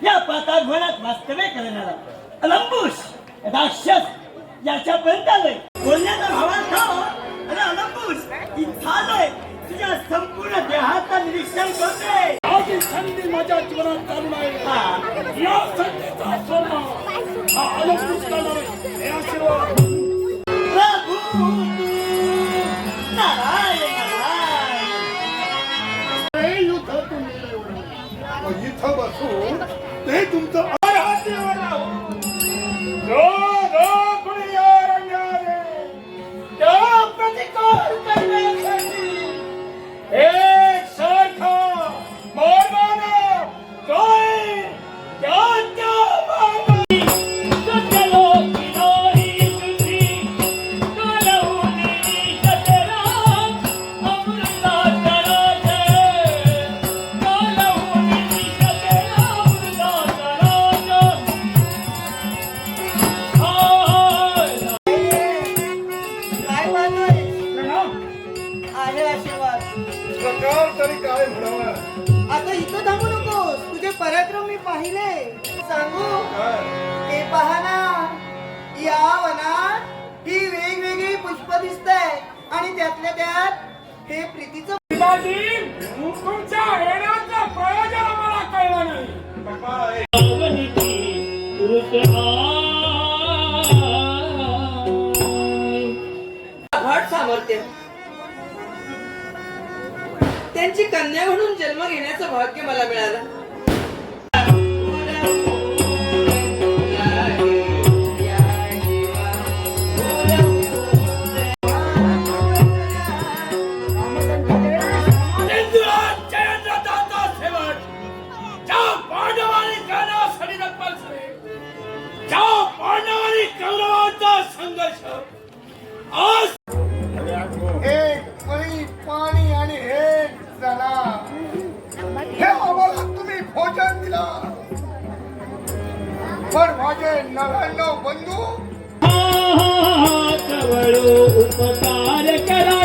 या पाताळवनात वास्तव्य करणारा अलंबुश राक्षस याच्यापर्यंत आलोय. बोलण्याचा भावार्थ आणि अलंबुश इथं आलोय. तुझ्या संपूर्ण देहाचं निरीक्षण करतोय. आज ही संधी माझ्या जीवनात चालू आहे. या संधीचा स्वर्ग हा अलंबुश करणार आहे. हे आशीर्वाद प्रभू नारायण नारायण. हे युद्ध तुम्ही इथं बसून ते तुमचं हात देवर राहू. कोणी या रंगाने त्या प्रतिकार करण्यासाठी एक सारखा मार्गाने काय त्या तरी काय म्हणावं. आता इथं थांबू नकोस. तुझे पराक्रम मी पाहिले. सांगू ते पहा ना, या वनात ही वेगवेगळी पुष्प दिसतायत आणि त्यातल्या त्यात हे प्रीतीचं. तुमच्या येण्याचं प्रयोजन आम्हाला कळलं नाही. अफाट सामर्थ्य, त्यांची कन्या म्हणून जन्म घेण्याचं भाग्य मला मिळालं. पाणी आणि हे चला हे आम्हाला तुम्ही भोजन दिलं. पण माझे 99 बंधू उपकार करा